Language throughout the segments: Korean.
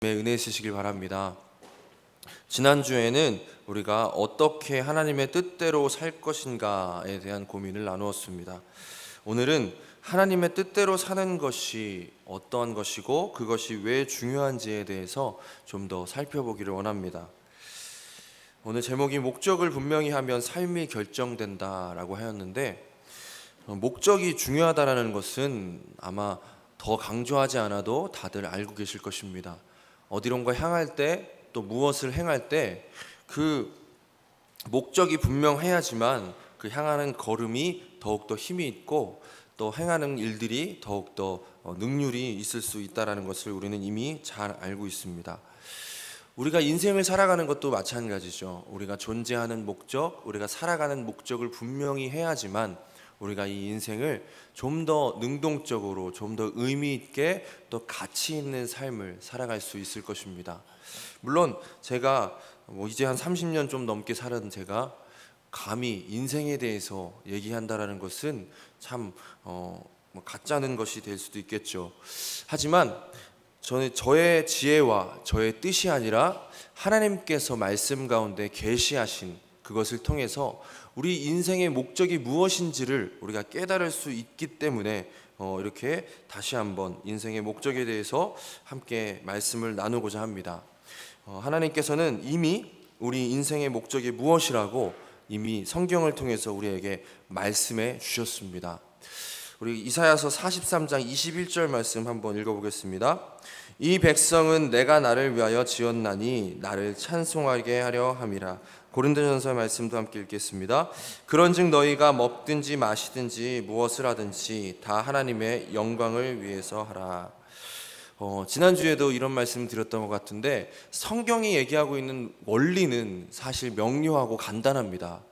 은혜 있으시길 바랍니다. 지난주에는 우리가 어떻게 하나님의 뜻대로 살 것인가에 대한 고민을 나누었습니다. 오늘은 하나님의 뜻대로 사는 것이 어떠한 것이고 그것이 왜 중요한지에 대해서 좀 더 살펴보기를 원합니다. 오늘 제목이 목적을 분명히 하면 삶이 결정된다라고 하였는데, 목적이 중요하다라는 것은 아마 더 강조하지 않아도 다들 알고 계실 것입니다. 어디론가 향할 때, 또 무엇을 행할 때 그 목적이 분명해야지만 그 향하는 걸음이 더욱더 힘이 있고 또 행하는 일들이 더욱더 능률이 있을 수 있다는 것을 우리는 이미 잘 알고 있습니다. 우리가 인생을 살아가는 것도 마찬가지죠. 우리가 존재하는 목적, 우리가 살아가는 목적을 분명히 해야지만 우리가 이 인생을 좀 더 능동적으로, 좀 더 의미 있게, 또 가치 있는 삶을 살아갈 수 있을 것입니다. 물론 제가 이제 한 30년 좀 넘게 살은 제가 감히 인생에 대해서 얘기한다라는 것은 참 가짜는 것이 될 수도 있겠죠. 하지만 저의 지혜와 저의 뜻이 아니라 하나님께서 말씀 가운데 계시하신 그것을 통해서 우리 인생의 목적이 무엇인지를 우리가 깨달을 수 있기 때문에 이렇게 다시 한번 인생의 목적에 대해서 함께 말씀을 나누고자 합니다. 하나님께서는 이미 우리 인생의 목적이 무엇이라고 이미 성경을 통해서 우리에게 말씀해 주셨습니다. 우리 이사야서 43장 21절 말씀 한번 읽어보겠습니다. 이 백성은 내가 나를 위하여 지었나니 나를 찬송하게 하려 함이라. 고린도전서 말씀도 함께 읽겠습니다. 그런즉 너희가 먹든지 마시든지 무엇을 하든지 다 하나님의 영광을 위해서 하라. 지난주에도 이런 말씀 드렸던 것 같은데, 성경이 얘기하고 있는 원리는 사실 명료하고 간단합니다.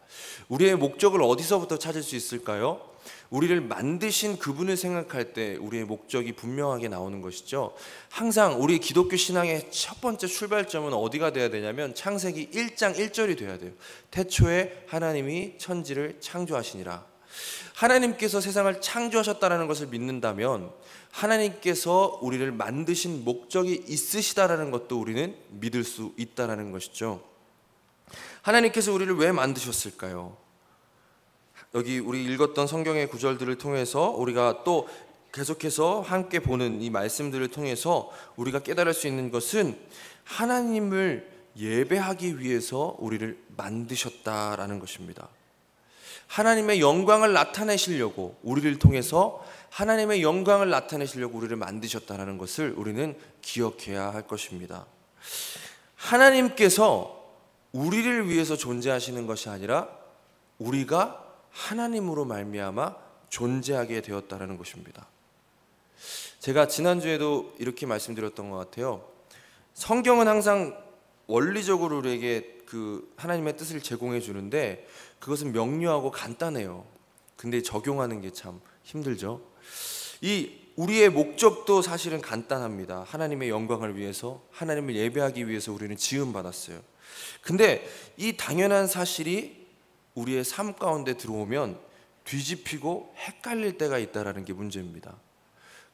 우리의 목적을 어디서부터 찾을 수 있을까요? 우리를 만드신 그분을 생각할 때 우리의 목적이 분명하게 나오는 것이죠. 항상 우리 기독교 신앙의 첫 번째 출발점은 어디가 돼야 되냐면 창세기 1장 1절이 돼야 돼요. 태초에 하나님이 천지를 창조하시니라. 하나님께서 세상을 창조하셨다는 것을 믿는다면 하나님께서 우리를 만드신 목적이 있으시다라는 것도 우리는 믿을 수 있다는 것이죠. 하나님께서 우리를 왜 만드셨을까요? 여기 우리 읽었던 성경의 구절들을 통해서 우리가 또 계속해서 함께 보는 이 말씀들을 통해서 우리가 깨달을 수 있는 것은 하나님을 예배하기 위해서 우리를 만드셨다라는 것입니다. 하나님의 영광을 나타내시려고, 우리를 통해서 하나님의 영광을 나타내시려고 우리를 만드셨다는 것을 우리는 기억해야 할 것입니다. 하나님께서 우리를 위해서 존재하시는 것이 아니라 우리가 하나님으로 말미암아 존재하게 되었다는 것입니다. 제가 지난주에도 이렇게 말씀드렸던 것 같아요. 성경은 항상 원리적으로 우리에게 그 하나님의 뜻을 제공해 주는데 그것은 명료하고 간단해요. 근데 적용하는 게 참 힘들죠. 우리의 목적도 사실은 간단합니다. 하나님의 영광을 위해서, 하나님을 예배하기 위해서 우리는 지음받았어요. 근데 이 당연한 사실이 우리의 삶 가운데 들어오면 뒤집히고 헷갈릴 때가 있다는 게 문제입니다.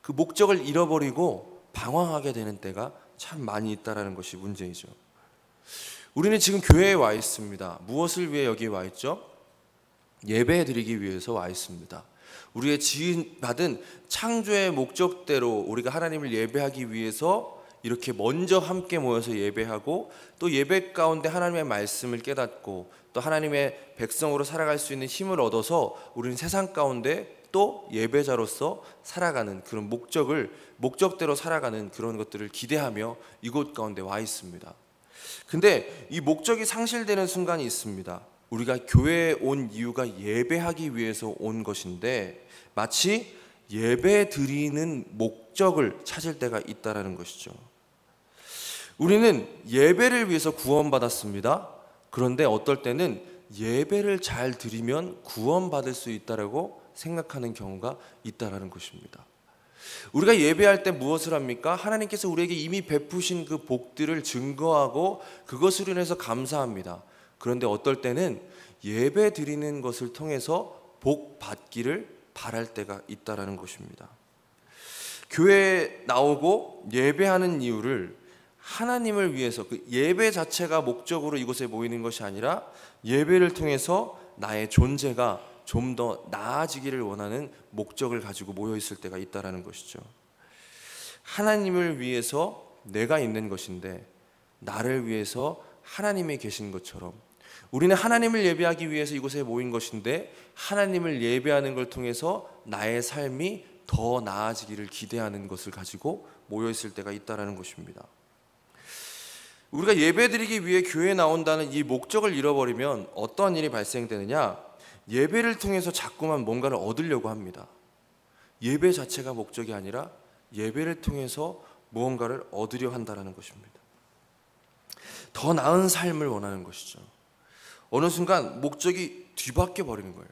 그 목적을 잃어버리고 방황하게 되는 때가 참 많이 있다는 것이 문제이죠. 우리는 지금 교회에 와 있습니다. 무엇을 위해 여기에 와 있죠? 예배 드리기 위해서 와 있습니다. 우리의 지음받은 창조의 목적대로 우리가 하나님을 예배하기 위해서 이렇게 먼저 함께 모여서 예배하고, 또 예배 가운데 하나님의 말씀을 깨닫고 또 하나님의 백성으로 살아갈 수 있는 힘을 얻어서 우리는 세상 가운데 또 예배자로서 살아가는 그런 목적대로 살아가는 그런 것들을 기대하며 이곳 가운데 와 있습니다. 근데 이 목적이 상실되는 순간이 있습니다. 우리가 교회에 온 이유가 예배하기 위해서 온 것인데 마치 예배 드리는 목적을 찾을 때가 있다는 것이죠. 우리는 예배를 위해서 구원받았습니다. 그런데 어떨 때는 예배를 잘 드리면 구원받을 수 있다고 생각하는 경우가 있다는 것입니다. 우리가 예배할 때 무엇을 합니까? 하나님께서 우리에게 이미 베푸신 그 복들을 증거하고 그것으로 인해서 감사합니다. 그런데 어떨 때는 예배 드리는 것을 통해서 복 받기를 바랄 때가 있다는 것입니다. 교회에 나오고 예배하는 이유를 하나님을 위해서, 그 예배 자체가 목적으로 이곳에 모이는 것이 아니라 예배를 통해서 나의 존재가 좀 더 나아지기를 원하는 목적을 가지고 모여 있을 때가 있다라는 것이죠. 하나님을 위해서 내가 있는 것인데 나를 위해서 하나님이 계신 것처럼 우리는 하나님을 예배하기 위해서 이곳에 모인 것인데 하나님을 예배하는 걸 통해서 나의 삶이 더 나아지기를 기대하는 것을 가지고 모여 있을 때가 있다라는 것입니다. 우리가 예배드리기 위해 교회에 나온다는 이 목적을 잃어버리면 어떠한 일이 발생되느냐? 예배를 통해서 자꾸만 뭔가를 얻으려고 합니다. 예배 자체가 목적이 아니라 예배를 통해서 무언가를 얻으려 한다는 것입니다. 더 나은 삶을 원하는 것이죠. 어느 순간 목적이 뒤바뀌어 버리는 거예요.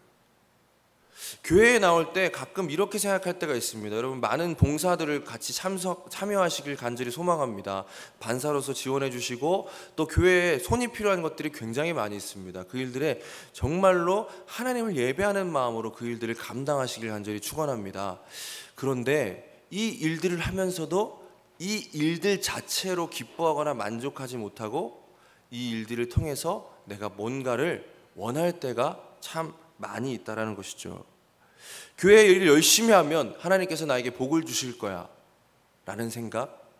교회에 나올 때 가끔 이렇게 생각할 때가 있습니다. 여러분, 많은 봉사들을 같이 참여하시길 간절히 소망합니다. 반사로서 지원해 주시고 또 교회에 손이 필요한 것들이 굉장히 많이 있습니다. 그 일들에 정말로 하나님을 예배하는 마음으로 그 일들을 감당하시길 간절히 축원합니다. 그런데 이 일들을 하면서도 이 일들 자체로 기뻐하거나 만족하지 못하고 이 일들을 통해서 내가 뭔가를 원할 때가 참 많이 있다라는 것이죠. 교회 일을 열심히 하면 하나님께서 나에게 복을 주실 거야 라는 생각,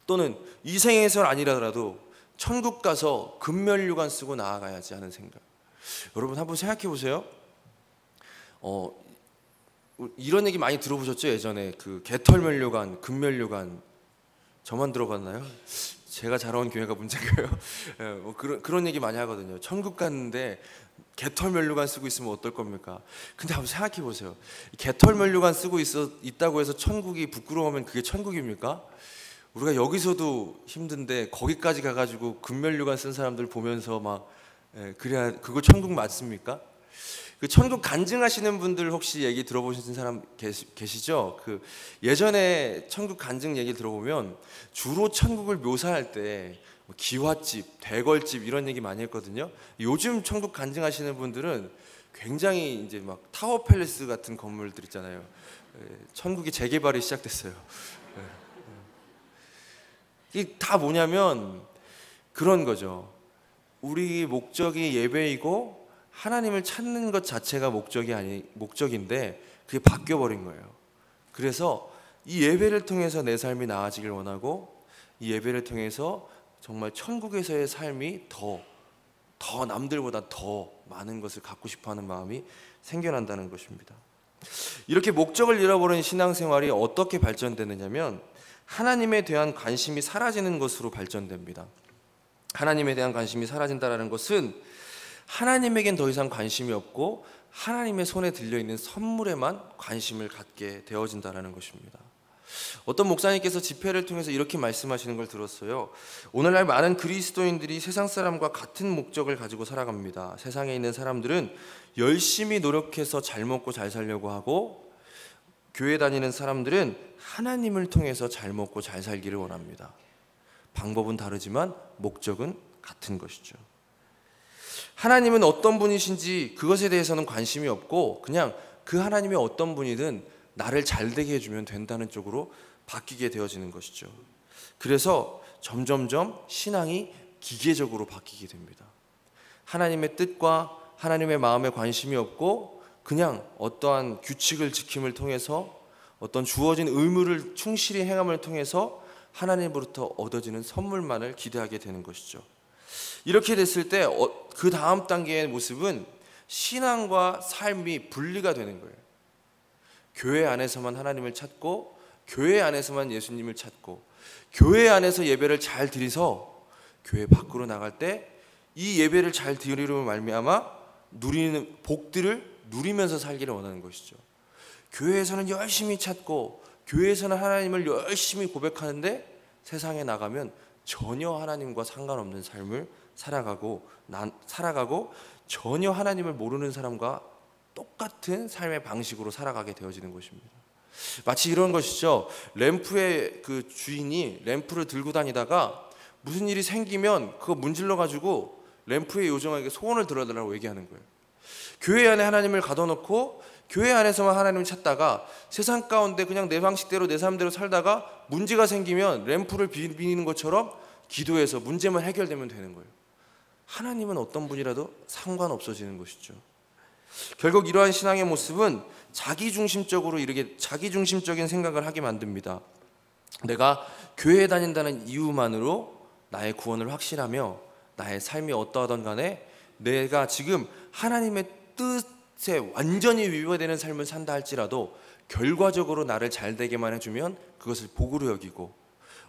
또는 이 생에서는 아니라도 천국 가서 금면류관 쓰고 나아가야지 하는 생각. 여러분 한번 생각해 보세요. 이런 얘기 많이 들어보셨죠? 예전에 그 개털면류관, 금면류관. 저만 들어봤나요? 제가 자라온 교회가 문제인가요? 뭐 그런 얘기 많이 하거든요. 천국 갔는데 개털면류관 쓰고 있으면 어떨 겁니까? 근데 한번 생각해 보세요. 개털면류관 쓰고 있다고 해서 천국이 부끄러우면 그게 천국입니까? 우리가 여기서도 힘든데 거기까지 가가지고 금면류관 쓴 사람들 보면서 막 그래야 그거 천국 맞습니까? 그 천국 간증하시는 분들 혹시 얘기 들어보신 사람 계시죠? 그 예전에 천국 간증 얘기 들어보면 주로 천국을 묘사할 때 기와집, 대걸집 이런 얘기 많이 했거든요. 요즘 천국 간증하시는 분들은 굉장히 이제 막 타워 팰리스 같은 건물들 있잖아요. 천국이 재개발이 시작됐어요. 이게 다 뭐냐면 그런 거죠. 우리 목적이 예배이고 하나님을 찾는 것 자체가 목적인데 그게 바뀌어버린 거예요. 그래서 이 예배를 통해서 내 삶이 나아지길 원하고 이 예배를 통해서 정말 천국에서의 삶이 더 남들보다 더 많은 것을 갖고 싶어하는 마음이 생겨난다는 것입니다. 이렇게 목적을 잃어버린 신앙생활이 어떻게 발전되느냐면 하나님에 대한 관심이 사라지는 것으로 발전됩니다. 하나님에 대한 관심이 사라진다는 것은 하나님에겐 더 이상 관심이 없고 하나님의 손에 들려있는 선물에만 관심을 갖게 되어진다는 것입니다. 어떤 목사님께서 집회를 통해서 이렇게 말씀하시는 걸 들었어요. 오늘날 많은 그리스도인들이 세상 사람과 같은 목적을 가지고 살아갑니다. 세상에 있는 사람들은 열심히 노력해서 잘 먹고 잘 살려고 하고 교회 다니는 사람들은 하나님을 통해서 잘 먹고 잘 살기를 원합니다. 방법은 다르지만 목적은 같은 것이죠. 하나님은 어떤 분이신지 그것에 대해서는 관심이 없고 그냥 그 하나님이 어떤 분이든 나를 잘되게 해주면 된다는 쪽으로 바뀌게 되어지는 것이죠. 그래서 점점점 신앙이 기계적으로 바뀌게 됩니다. 하나님의 뜻과 하나님의 마음에 관심이 없고 그냥 어떠한 규칙을 지킴을 통해서 어떤 주어진 의무를 충실히 행함을 통해서 하나님으로부터 얻어지는 선물만을 기대하게 되는 것이죠. 이렇게 됐을 때 그 다음 단계의 모습은 신앙과 삶이 분리가 되는 거예요. 교회 안에서만 하나님을 찾고 교회 안에서만 예수님을 찾고 교회 안에서 예배를 잘 드려서 교회 밖으로 나갈 때 이 예배를 잘 드리로 말미암아 누리는 복들을 누리면서 살기를 원하는 것이죠. 교회에서는 열심히 찾고 교회에서는 하나님을 열심히 고백하는데 세상에 나가면 전혀 하나님과 상관없는 삶을 살아가고 전혀 하나님을 모르는 사람과 똑같은 삶의 방식으로 살아가게 되어지는 것입니다. 마치 이런 것이죠. 램프의 그 주인이 램프를 들고 다니다가 무슨 일이 생기면 그거 문질러 가지고 램프의 요정에게 소원을 들어달라고 얘기하는 거예요. 교회 안에 하나님을 가둬놓고 교회 안에서만 하나님을 찾다가 세상 가운데 그냥 내 방식대로 내 삶대로 살다가 문제가 생기면 램프를 비비는 것처럼 기도해서 문제만 해결되면 되는 거예요. 하나님은 어떤 분이라도 상관없어지는 것이죠. 결국 이러한 신앙의 모습은 자기중심적인 생각을 하게 만듭니다. 내가 교회에 다닌다는 이유만으로 나의 구원을 확신하며 나의 삶이 어떠하든 간에 내가 지금 하나님의 뜻에 완전히 위배되는 삶을 산다 할지라도 결과적으로 나를 잘되게만 해주면 그것을 복으로 여기고,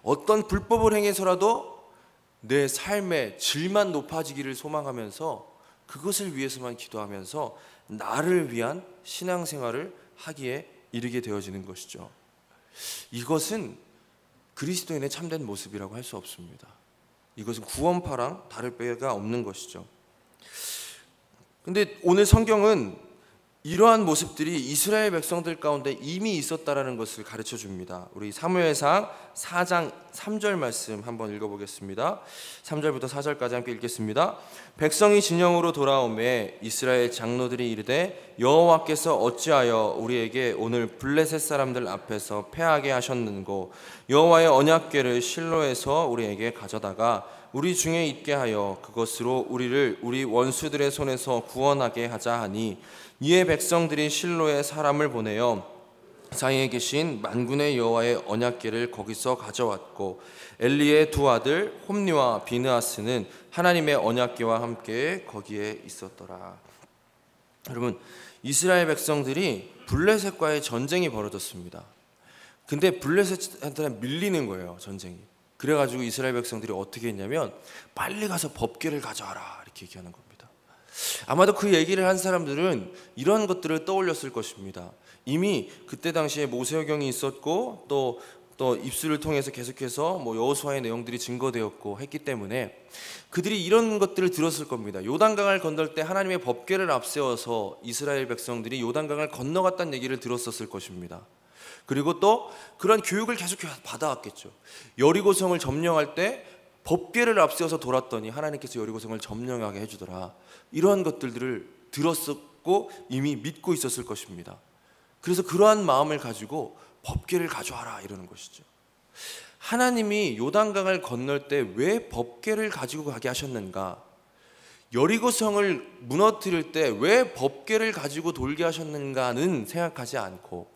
어떤 불법을 행해서라도 내 삶의 질만 높아지기를 소망하면서 그것을 위해서만 기도하면서 나를 위한 신앙생활을 하기에 이르게 되어지는 것이죠. 이것은 그리스도인의 참된 모습이라고 할 수 없습니다. 이것은 구원파랑 다를 바가 없는 것이죠. 근데 오늘 성경은 이러한 모습들이 이스라엘 백성들 가운데 이미 있었다라는 것을 가르쳐 줍니다. 우리 사무엘상 4장 3절 말씀 한번 읽어보겠습니다. 3절부터 4절까지 함께 읽겠습니다. 백성이 진영으로 돌아오매 이스라엘 장로들이 이르되 여호와께서 어찌하여 우리에게 오늘 블레셋 사람들 앞에서 패하게 하셨는고, 여호와의 언약궤를 실로에서 우리에게 가져다가 우리 중에 있게 하여 그것으로 우리를 우리 원수들의 손에서 구원하게 하자 하니, 이에 백성들이 실로에 사람을 보내어 사이에 계신 만군의 여호와의 언약궤를 거기서 가져왔고, 엘리의 두 아들 홈니와 비느하스는 하나님의 언약궤와 함께 거기에 있었더라. 여러분, 이스라엘 백성들이 블레셋과의 전쟁이 벌어졌습니다. 근데 블레셋한테 밀리는 거예요, 전쟁이. 그래가지고 이스라엘 백성들이 어떻게 했냐면 빨리 가서 법궤를 가져와라 이렇게 얘기하는 겁니다. 아마도 그 얘기를 한 사람들은 이런 것들을 떠올렸을 것입니다. 이미 그때 당시에 모세오경이 있었고 또 입술을 통해서 계속해서 여호수아의 내용들이 증거되었고 했기 때문에 그들이 이런 것들을 들었을 겁니다. 요단강을 건널 때 하나님의 법궤를 앞세워서 이스라엘 백성들이 요단강을 건너갔다는 얘기를 들었었을 것입니다. 그리고 또 그런 교육을 계속 받아왔겠죠. 여리고성을 점령할 때 법궤를 앞세워서 돌았더니 하나님께서 여리고성을 점령하게 해주더라. 이러한 것들을 들었었고 이미 믿고 있었을 것입니다. 그래서 그러한 마음을 가지고 법궤를 가져와라 이러는 것이죠. 하나님이 요단강을 건널 때 왜 법궤를 가지고 가게 하셨는가? 여리고성을 무너뜨릴 때 왜 법궤를 가지고 돌게 하셨는가는 생각하지 않고,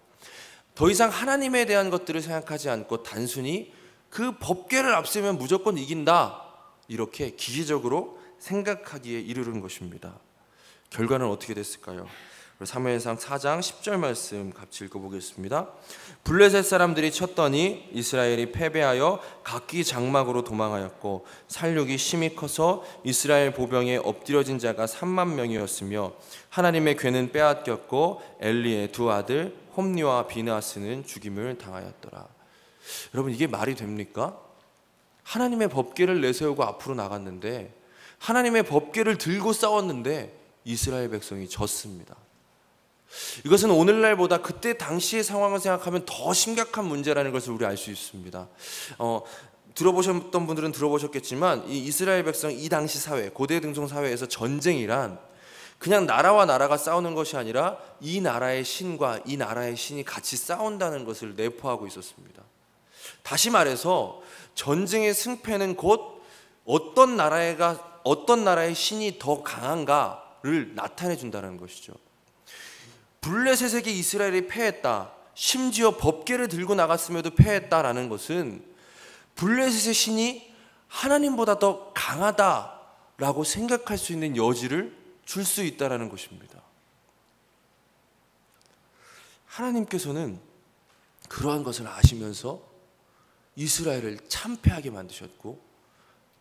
더 이상 하나님에 대한 것들을 생각하지 않고 단순히 그 법궤를 앞세우면 무조건 이긴다 이렇게 기계적으로 생각하기에 이르는 것입니다. 결과는 어떻게 됐을까요? 사무엘상 4장 10절 말씀 같이 읽어보겠습니다. 블레셋 사람들이 쳤더니 이스라엘이 패배하여 각기 장막으로 도망하였고, 살육이 심히 커서 이스라엘 보병에 엎드려진 자가 3만 명이었으며 하나님의 궤는 빼앗겼고 엘리의 두 아들 홈니와 비느하스는 죽임을 당하였더라. 여러분, 이게 말이 됩니까? 하나님의 법궤를 내세우고 앞으로 나갔는데, 하나님의 법궤를 들고 싸웠는데 이스라엘 백성이 졌습니다. 이것은 오늘날보다 그때 당시의 상황을 생각하면 더 심각한 문제라는 것을 우리 알 수 있습니다. 들어보셨던 분들은 들어보셨겠지만 이 이스라엘 백성 이 당시 사회, 고대 등송 사회에서 전쟁이란 그냥 나라와 나라가 싸우는 것이 아니라 이 나라의 신과 이 나라의 신이 같이 싸운다는 것을 내포하고 있었습니다. 다시 말해서 전쟁의 승패는 곧 어떤 나라의 신이 더 강한가를 나타내 준다는 것이죠. 블레셋에게 이스라엘이 패했다, 심지어 법궤를 들고 나갔음에도 패했다라는 것은 블레셋의 신이 하나님보다 더 강하다라고 생각할 수 있는 여지를 줄 수 있다라는 것입니다. 하나님께서는 그러한 것을 아시면서 이스라엘을 참패하게 만드셨고,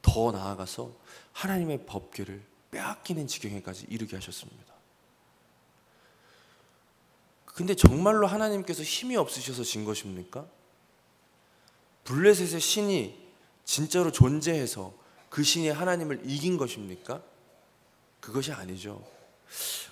더 나아가서 하나님의 법궤를 빼앗기는 지경에까지 이르게 하셨습니다. 근데 정말로 하나님께서 힘이 없으셔서 진 것입니까? 블레셋의 신이 진짜로 존재해서 그 신이 하나님을 이긴 것입니까? 그것이 아니죠.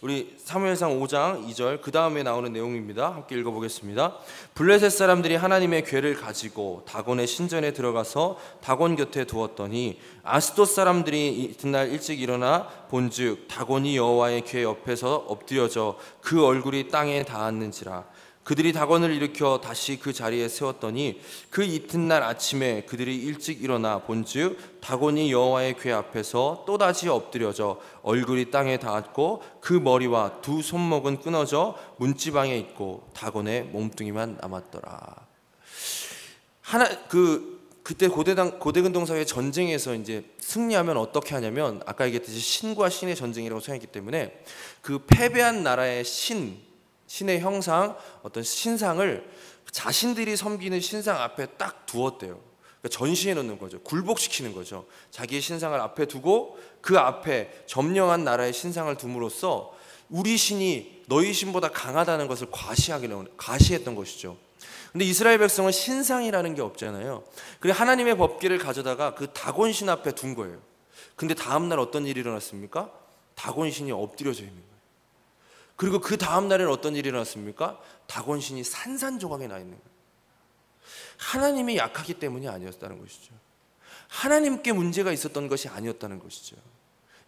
우리 사무엘상 5장 2절 그 다음에 나오는 내용입니다. 함께 읽어보겠습니다. 블레셋 사람들이 하나님의 궤를 가지고 다곤의 신전에 들어가서 다곤 곁에 두었더니 아스돗 사람들이 이튿날 일찍 일어나 본즉 다곤이 여호와의 궤 옆에서 엎드려져 그 얼굴이 땅에 닿았는지라. 그들이 다곤을 일으켜 다시 그 자리에 세웠더니 그 이튿날 아침에 그들이 일찍 일어나 본즉 다곤이 여호와의 궤 앞에서 또다시 엎드려져 얼굴이 땅에 닿았고 그 머리와 두 손목은 끊어져 문지방에 있고 다곤의 몸뚱이만 남았더라. 그때 고대근동사회 전쟁에서 이제 승리하면 어떻게 하냐면, 아까 얘기했듯이 신과 신의 전쟁이라고 생각했기 때문에 그 패배한 나라의 신의 형상, 어떤 신상을 자신들이 섬기는 신상 앞에 딱 두었대요. 그러니까 전시해 놓는 거죠. 굴복시키는 거죠. 자기의 신상을 앞에 두고 그 앞에 점령한 나라의 신상을 둠으로써 우리 신이 너희 신보다 강하다는 것을 과시했던 것이죠. 근데 이스라엘 백성은 신상이라는 게 없잖아요. 그래서 하나님의 법궤를 가져다가 그 다곤 신 앞에 둔 거예요. 근데 다음 날 어떤 일이 일어났습니까? 다곤 신이 엎드려져 있는 거예요. 그리고 그 다음 날에는 어떤 일이 일어났습니까? 다곤 신이 산산조각에 나 있는 거예요. 하나님이 약하기 때문이 아니었다는 것이죠. 하나님께 문제가 있었던 것이 아니었다는 것이죠.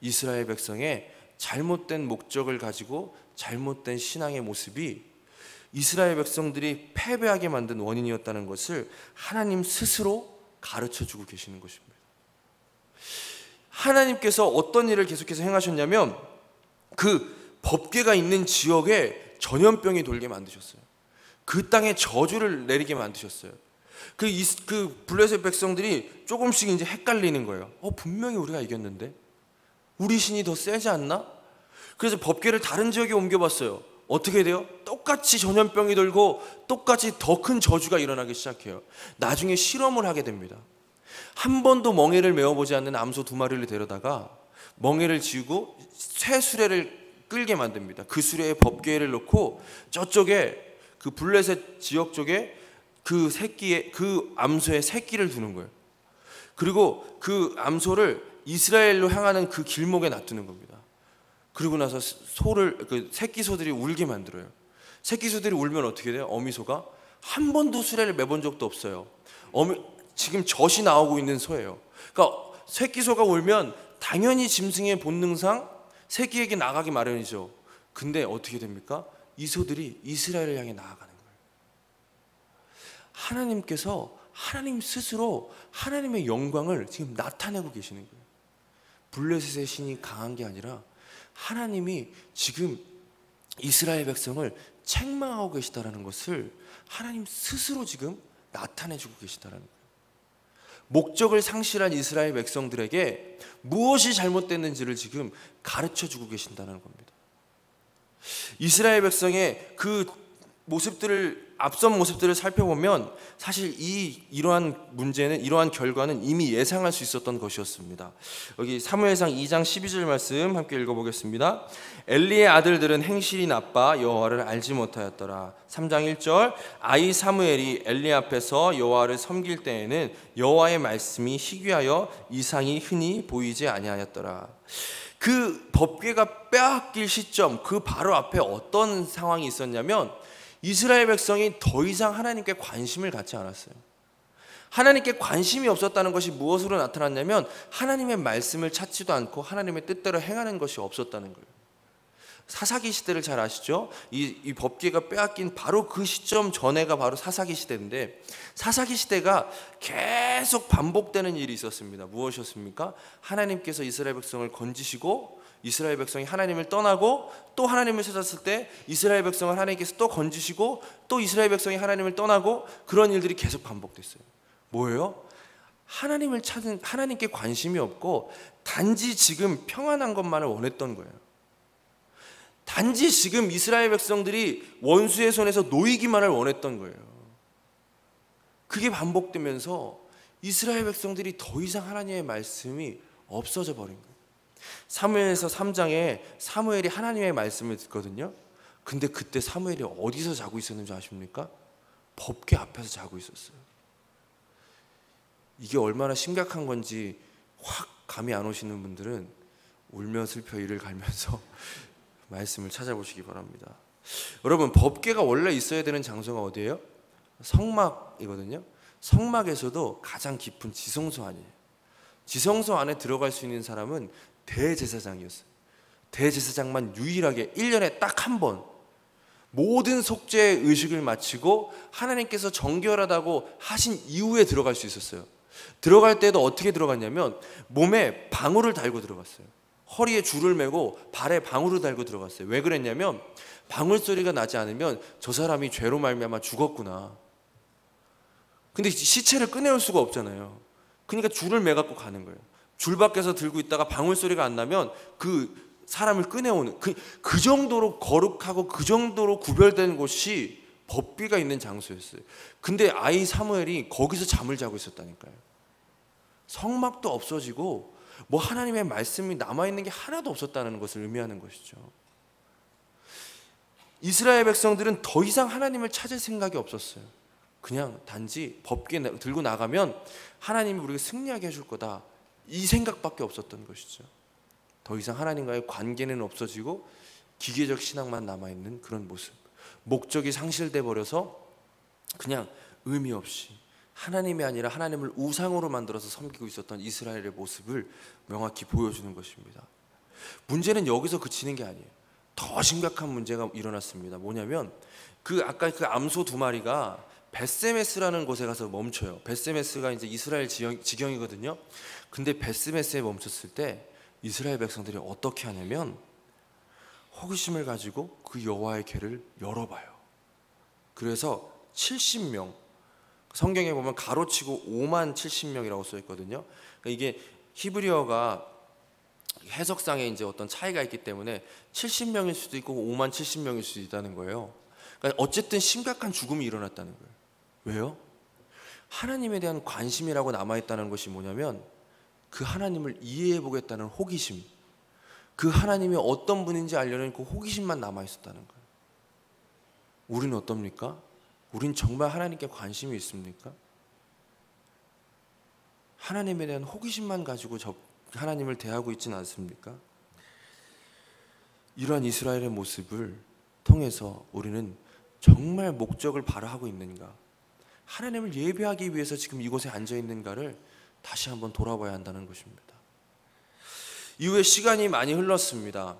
이스라엘 백성의 잘못된 목적을 가지고 잘못된 신앙의 모습이 이스라엘 백성들이 패배하게 만든 원인이었다는 것을 하나님 스스로 가르쳐주고 계시는 것입니다. 하나님께서 어떤 일을 계속해서 행하셨냐면 그 법궤가 있는 지역에 전염병이 돌게 만드셨어요. 그 땅에 저주를 내리게 만드셨어요. 그 블레셋 백성들이 조금씩 이제 헷갈리는 거예요. 분명히 우리가 이겼는데 우리 신이 더 세지 않나? 그래서 법궤를 다른 지역에 옮겨봤어요. 어떻게 돼요? 똑같이 전염병이 돌고 똑같이 더 큰 저주가 일어나기 시작해요. 나중에 실험을 하게 됩니다. 한 번도 멍에를 메어보지 않는 암소 2마리를 데려다가 멍에를 지우고 새 수레를 끌게 만듭니다. 그 수레에 법궤를 놓고 저쪽에 그 블레셋 지역 쪽에 그 암소의 새끼를 두는 거예요. 그리고 그 암소를 이스라엘로 향하는 그 길목에 놔두는 겁니다. 그리고 나서 그 새끼 소들이 울게 만들어요. 새끼 소들이 울면 어떻게 돼요? 어미소가 한 번도 수레를 매본 적도 없어요. 지금 젖이 나오고 있는 소예요. 그러니까 새끼 소가 울면 당연히 짐승의 본능상 새끼에게 나가기 마련이죠. 근데 어떻게 됩니까? 이 소들이 이스라엘을 향해 나아가는 거예요. 하나님께서 하나님 스스로 하나님의 영광을 지금 나타내고 계시는 거예요. 블레셋의 신이 강한 게 아니라 하나님이 지금 이스라엘 백성을 책망하고 계시다는 것을 하나님 스스로 지금 나타내주고 계시다는 거예요. 목적을 상실한 이스라엘 백성들에게 무엇이 잘못됐는지를 지금 가르쳐주고 계신다는 겁니다. 이스라엘 백성의 그 앞선 모습들을 살펴보면 사실 이러한 결과는 이미 예상할 수 있었던 것이었습니다. 여기 사무엘상 2장 12절 말씀 함께 읽어보겠습니다. 엘리의 아들들은 행실이 나빠 여호와를 알지 못하였더라. 3장 1절 아이 사무엘이 엘리 앞에서 여호와를 섬길 때에는 여호와의 말씀이 희귀하여 이상이 흔히 보이지 아니하였더라. 그 법궤가 빼앗길 시점 그 바로 앞에 어떤 상황이 있었냐면 이스라엘 백성이 더 이상 하나님께 관심을 갖지 않았어요. 하나님께 관심이 없었다는 것이 무엇으로 나타났냐면 하나님의 말씀을 찾지도 않고 하나님의 뜻대로 행하는 것이 없었다는 거예요. 사사기 시대를 잘 아시죠? 이 법궤가 빼앗긴 바로 그 시점 전에가 바로 사사기 시대인데 사사기 시대가 계속 반복되는 일이 있었습니다. 무엇이었습니까? 하나님께서 이스라엘 백성을 건지시고 이스라엘 백성이 하나님을 떠나고 또 하나님을 찾았을 때 이스라엘 백성을 하나님께서 또 건지시고 또 이스라엘 백성이 하나님을 떠나고 그런 일들이 계속 반복됐어요. 뭐예요? 하나님을 찾은 하나님께 관심이 없고 단지 지금 평안한 것만을 원했던 거예요. 단지 지금 이스라엘 백성들이 원수의 손에서 놓이기만을 원했던 거예요. 그게 반복되면서 이스라엘 백성들이 더 이상 하나님의 말씀이 없어져 버린 거예요. 사무엘서 3장에 사무엘이 하나님의 말씀을 듣거든요. 근데 그때 사무엘이 어디서 자고 있었는지 아십니까? 법궤 앞에서 자고 있었어요. 이게 얼마나 심각한 건지 확 감이 안 오시는 분들은 울며 슬퍼 이를 갈면서 말씀을 찾아보시기 바랍니다. 여러분, 법궤가 원래 있어야 되는 장소가 어디예요? 성막이거든요. 성막에서도 가장 깊은 지성소 아니에요. 지성소 안에 들어갈 수 있는 사람은 대제사장이었어요. 대제사장만 유일하게 1년에 딱 한 번 모든 속죄의 의식을 마치고 하나님께서 정결하다고 하신 이후에 들어갈 수 있었어요. 들어갈 때도 어떻게 들어갔냐면 몸에 방울을 달고 들어갔어요. 허리에 줄을 매고 발에 방울을 달고 들어갔어요. 왜 그랬냐면 방울 소리가 나지 않으면 저 사람이 죄로 말미암아 죽었구나. 근데 시체를 꺼내올 수가 없잖아요. 그러니까 줄을 매갖고 가는 거예요. 줄 밖에서 들고 있다가 방울 소리가 안 나면 그 사람을 꺼내오는 그 정도로 거룩하고 그 정도로 구별된 곳이 법궤가 있는 장소였어요. 근데 아이 사무엘이 거기서 잠을 자고 있었다니까요. 성막도 없어지고 뭐 하나님의 말씀이 남아있는 게 하나도 없었다는 것을 의미하는 것이죠. 이스라엘 백성들은 더 이상 하나님을 찾을 생각이 없었어요. 그냥 단지 법궤 들고 나가면 하나님이 우리가 승리하게 해줄 거다, 이 생각밖에 없었던 것이죠. 더 이상 하나님과의 관계는 없어지고 기계적 신앙만 남아있는 그런 모습, 목적이 상실돼 버려서 그냥 의미 없이 하나님이 아니라 하나님을 우상으로 만들어서 섬기고 있었던 이스라엘의 모습을 명확히 보여주는 것입니다. 문제는 여기서 그치는 게 아니에요. 더 심각한 문제가 일어났습니다. 뭐냐면 아까 그 암소 두 마리가 베스메스라는 곳에 가서 멈춰요. 베스메스가 이제 이스라엘 지경이거든요. 근데 베스메스에 멈췄을 때 이스라엘 백성들이 어떻게 하냐면 호기심을 가지고 그 여호와의 궤를 열어봐요. 그래서 70명, 성경에 보면 가로치고 5만 70명이라고 써 있거든요. 그러니까 이게 히브리어가 해석상에 이제 어떤 차이가 있기 때문에 70명일 수도 있고 5만 70명일 수도 있다는 거예요. 그러니까 어쨌든 심각한 죽음이 일어났다는 거예요. 왜요? 하나님에 대한 관심이라고 남아있다는 것이 뭐냐면 그 하나님을 이해해 보겠다는 호기심, 그 하나님이 어떤 분인지 알려는 그 호기심만 남아있었다는 거예요. 우리는 어떻습니까? 우린 정말 하나님께 관심이 있습니까? 하나님에 대한 호기심만 가지고 하나님을 대하고 있지는 않습니까? 이러한 이스라엘의 모습을 통해서 우리는 정말 목적을 발휘하고 있는가, 하나님을 예배하기 위해서 지금 이곳에 앉아 있는가를 다시 한번 돌아봐야 한다는 것입니다. 이후에 시간이 많이 흘렀습니다.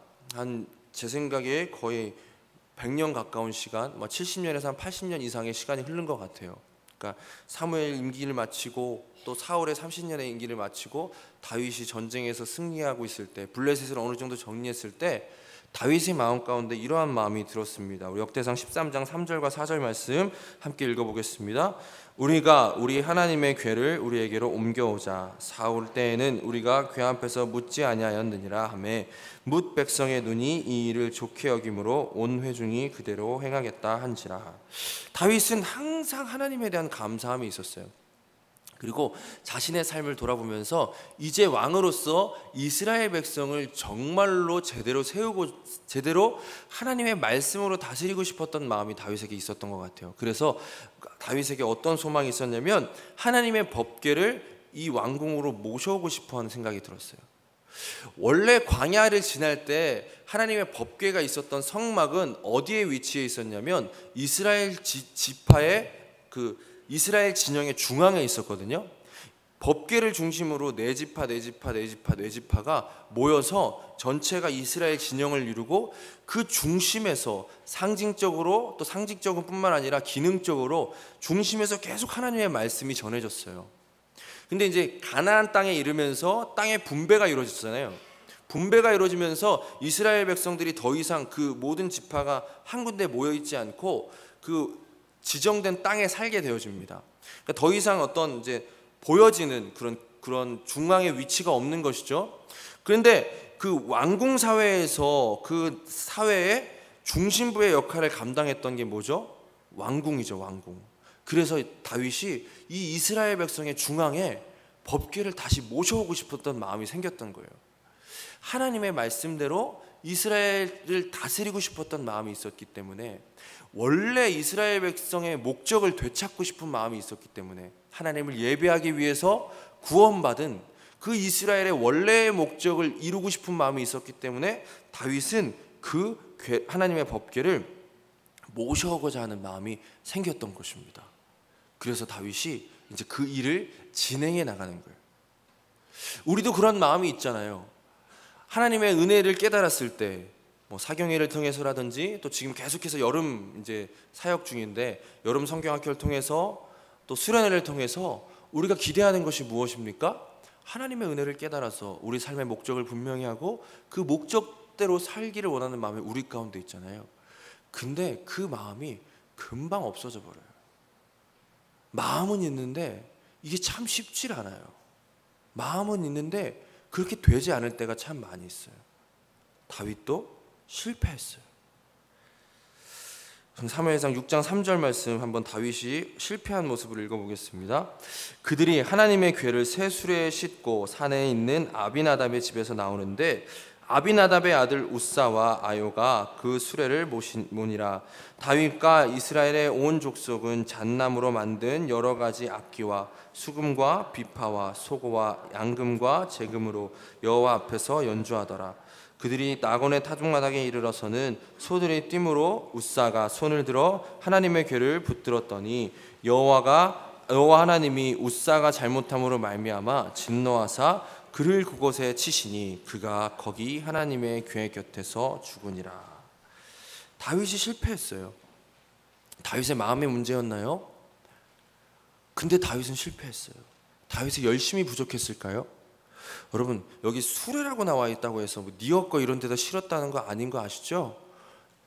제 생각에 거의 100년 가까운 시간, 70년에서 한 80년 이상의 시간이 흐른 것 같아요. 그러니까 사무엘 임기를 마치고 또 사울의 30년의 임기를 마치고 다윗이 전쟁에서 승리하고 있을 때, 블레셋을 어느 정도 정리했을 때 다윗의 마음 가운데 이러한 마음이 들었습니다. 우리 역대상 13장 3절과 4절 말씀 함께 읽어보겠습니다. 우리가 우리 하나님의 궤를 우리에게로 옮겨오자. 사울 때에는 우리가 궤 앞에서 묻지 아니하였느니라 하매 뭇 백성의 눈이 이 일을 좋게 여김으로 온 회중이 그대로 행하겠다 한지라. 다윗은 항상 하나님에 대한 감사함이 있었어요. 그리고 자신의 삶을 돌아보면서 이제 왕으로서 이스라엘 백성을 정말로 제대로 세우고 제대로 하나님의 말씀으로 다스리고 싶었던 마음이 다윗에게 있었던 것 같아요. 그래서 다윗에게 어떤 소망이 있었냐면 하나님의 법궤를 이 왕궁으로 모셔오고 싶어하는 생각이 들었어요. 원래 광야를 지날 때 하나님의 법궤가 있었던 성막은 어디에 위치해 있었냐면 이스라엘 지파의 이스라엘 진영의 중앙에 있었거든요. 법궤를 중심으로 네 지파가 모여서 전체가 이스라엘 진영을 이루고 그 중심에서 상징적으로, 또 상징적인 뿐만 아니라 기능적으로 중심에서 계속 하나님의 말씀이 전해졌어요. 근데 이제 가나안 땅에 이르면서 땅의 분배가 이루어졌잖아요. 분배가 이루어지면서 이스라엘 백성들이 더 이상 그 모든 지파가 한 군데 모여 있지 않고 그 지정된 땅에 살게 되어집니다. 그러니까 더 이상 어떤 이제 보여지는 그런 중앙의 위치가 없는 것이죠. 그런데 그 왕궁 사회에서 그 사회의 중심부의 역할을 감당했던 게 뭐죠? 왕궁이죠, 왕궁. 그래서 다윗이 이 이스라엘 백성의 중앙에 법궤를 다시 모셔오고 싶었던 마음이 생겼던 거예요. 하나님의 말씀대로 이스라엘을 다스리고 싶었던 마음이 있었기 때문에, 원래 이스라엘 백성의 목적을 되찾고 싶은 마음이 있었기 때문에, 하나님을 예배하기 위해서 구원받은 그 이스라엘의 원래의 목적을 이루고 싶은 마음이 있었기 때문에 다윗은 그 하나님의 법궤를 모셔오고자 하는 마음이 생겼던 것입니다. 그래서 다윗이 이제 그 일을 진행해 나가는 거예요. 우리도 그런 마음이 있잖아요. 하나님의 은혜를 깨달았을 때, 뭐 사경회를 통해서라든지 또 지금 계속해서 여름 이제 사역 중인데 여름 성경학교를 통해서 또 수련회를 통해서 우리가 기대하는 것이 무엇입니까? 하나님의 은혜를 깨달아서 우리 삶의 목적을 분명히 하고 그 목적대로 살기를 원하는 마음이 우리 가운데 있잖아요. 근데 그 마음이 금방 없어져 버려요. 마음은 있는데 이게 참 쉽지 않아요. 마음은 있는데 그렇게 되지 않을 때가 참 많이 있어요. 다윗도 실패했어요. 사무엘상 6장 3절 말씀 한번 다윗이 실패한 모습을 읽어보겠습니다. 그들이 하나님의 궤를 새 수레에 싣고 산에 있는 아비나답의 집에서 나오는데 아비나답의 아들 우사와 아요가 그 수레를 모니라. 다윗과 이스라엘의 온 족속은 잣나무로 만든 여러 가지 악기와 수금과 비파와 소고와 양금과 재금으로 여호와 앞에서 연주하더라. 그들이 나곤의 타죽마당에 이르러서는 소들이 뛰므로 우사가 손을 들어 하나님의 궤를 붙들었더니 여호와 하나님이 우사가 잘못함으로 말미암아 진노하사 그를 그곳에 치시니 그가 거기 하나님의 궤 곁에서 죽으니라. 다윗이 실패했어요. 다윗의 마음의 문제였나요? 근데 다윗은 실패했어요. 다윗이 열심히 부족했을까요? 여러분, 여기 수레라고 나와 있다고 해서 뭐 니어 거 이런 데다 실었다는 거 아닌 거 아시죠?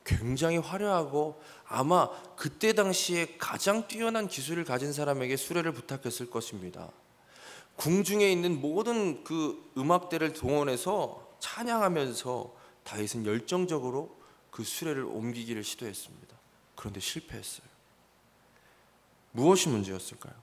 굉장히 화려하고 아마 그때 당시에 가장 뛰어난 기술을 가진 사람에게 수레를 부탁했을 것입니다. 궁중에 있는 모든 그 음악대를 동원해서 찬양하면서 다윗은 열정적으로 그 수레를 옮기기를 시도했습니다. 그런데 실패했어요. 무엇이 문제였을까요?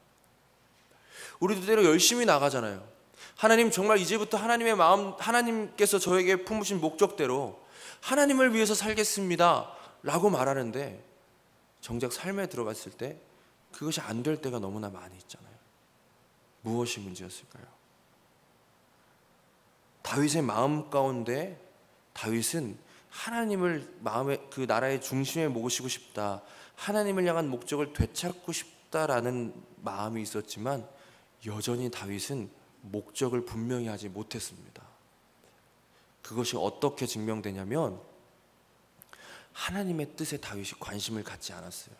우리도 때로 열심히 나가잖아요. 하나님, 정말 이제부터 하나님의 마음, 하나님께서 저에게 품으신 목적대로 하나님을 위해서 살겠습니다 라고 말하는데 정작 삶에 들어갔을 때 그것이 안 될 때가 너무나 많이 있잖아요. 무엇이 문제였을까요? 다윗의 마음 가운데 다윗은 하나님을 마음의 그 나라의 중심에 모시고 싶다, 하나님을 향한 목적을 되찾고 싶다라는 마음이 있었지만 여전히 다윗은 목적을 분명히 하지 못했습니다. 그것이 어떻게 증명되냐면 하나님의 뜻에 다윗이 관심을 갖지 않았어요.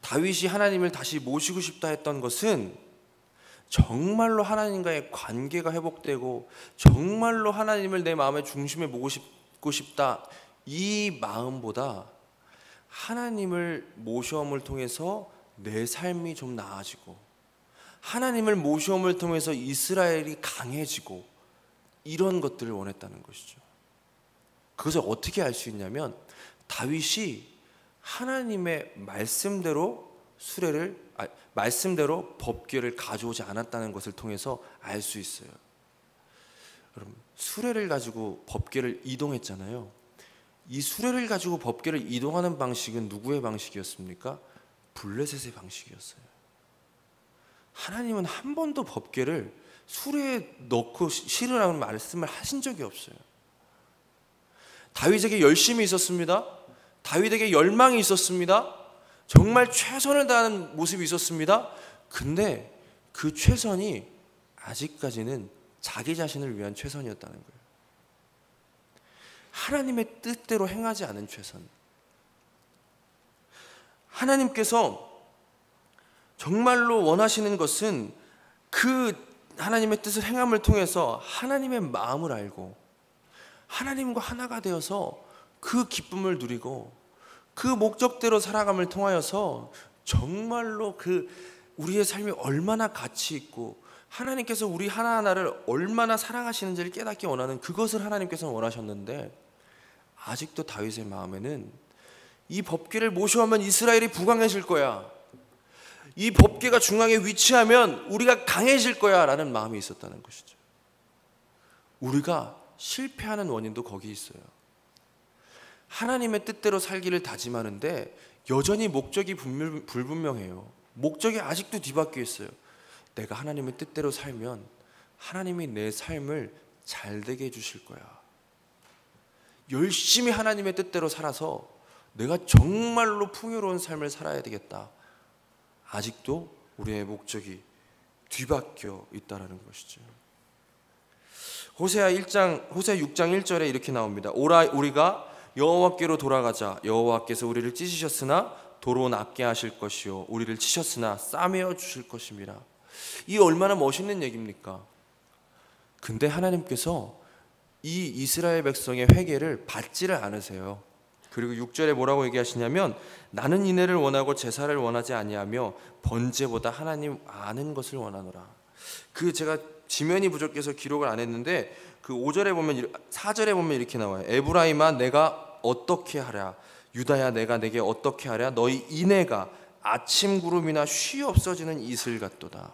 다윗이 하나님을 다시 모시고 싶다 했던 것은 정말로 하나님과의 관계가 회복되고 정말로 하나님을 내 마음의 중심에 모시고 싶다, 이 마음보다 하나님을 모시험을 통해서 내 삶이 좀 나아지고 하나님을 모시험을 통해서 이스라엘이 강해지고 이런 것들을 원했다는 것이죠. 그것을 어떻게 알 수 있냐면 다윗이 하나님의 말씀대로 말씀대로 법궤를 가져오지 않았다는 것을 통해서 알 수 있어요. 여러분, 수레를 가지고 법궤를 이동했잖아요. 이 수레를 가지고 법궤를 이동하는 방식은 누구의 방식이었습니까? 블레셋의 방식이었어요. 하나님은 한 번도 법궤를 수레에 넣고 실으라는 말씀을 하신 적이 없어요. 다윗에게 열심이 있었습니다. 다윗에게 열망이 있었습니다. 정말 최선을 다하는 모습이 있었습니다. 근데 그 최선이 아직까지는 자기 자신을 위한 최선이었다는 거예요. 하나님의 뜻대로 행하지 않은 최선. 하나님께서 정말로 원하시는 것은 그 하나님의 뜻을 행함을 통해서 하나님의 마음을 알고 하나님과 하나가 되어서 그 기쁨을 누리고 그 목적대로 살아감을 통하여서 정말로 그 우리의 삶이 얼마나 가치 있고 하나님께서 우리 하나하나를 얼마나 사랑하시는지를 깨닫기 원하는 그것을 하나님께서는 원하셨는데 아직도 다윗의 마음에는 이 법궤를 모셔오면 이스라엘이 부강해질 거야, 이 법궤가 중앙에 위치하면 우리가 강해질 거야 라는 마음이 있었다는 것이죠. 우리가 실패하는 원인도 거기 있어요. 하나님의 뜻대로 살기를 다짐하는데 여전히 목적이 불분명해요. 목적이 아직도 뒤바뀌어 있어요. 내가 하나님의 뜻대로 살면 하나님이 내 삶을 잘되게 해주실 거야. 열심히 하나님의 뜻대로 살아서 내가 정말로 풍요로운 삶을 살아야 되겠다. 아직도 우리의 목적이 뒤바뀌어 있다는 것이죠. 호세아 6장 1절에 이렇게 나옵니다. 오라 우리가 여호와께로 돌아가자. 여호와께서 우리를 찢으셨으나 도로 낫게 하실 것이요 우리를 치셨으나 싸매어 주실 것입니다. 이 얼마나 멋있는 얘기입니까? 근데 하나님께서 이 이스라엘 백성의 회개를 받지를 않으세요. 그리고 6절에 뭐라고 얘기하시냐면 나는 인애를 원하고 제사를 원하지 아니하며 번제보다 하나님 아는 것을 원하노라. 제가 지면이 부족해서 기록을 안 했는데 4절에 보면 이렇게 나와요. 에브라임아 내가 어떻게 하랴, 유다야 내가 내게 어떻게 하랴, 너희 인애가 아침 구름이나 쉬 없어지는 이슬 같도다.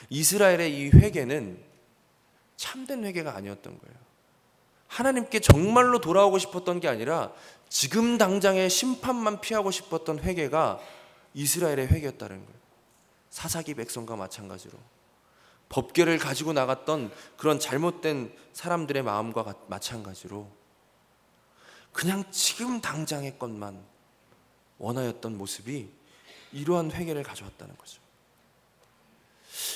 이스라엘의 이 회개는 참된 회개가 아니었던 거예요. 하나님께 정말로 돌아오고 싶었던 게 아니라 지금 당장의 심판만 피하고 싶었던 회개가 이스라엘의 회개였다는 거예요. 사사기 백성과 마찬가지로 법궤를 가지고 나갔던 그런 잘못된 사람들의 마음과 마찬가지로 그냥 지금 당장의 것만 원하였던 모습이 이러한 회개를 가져왔다는 거죠.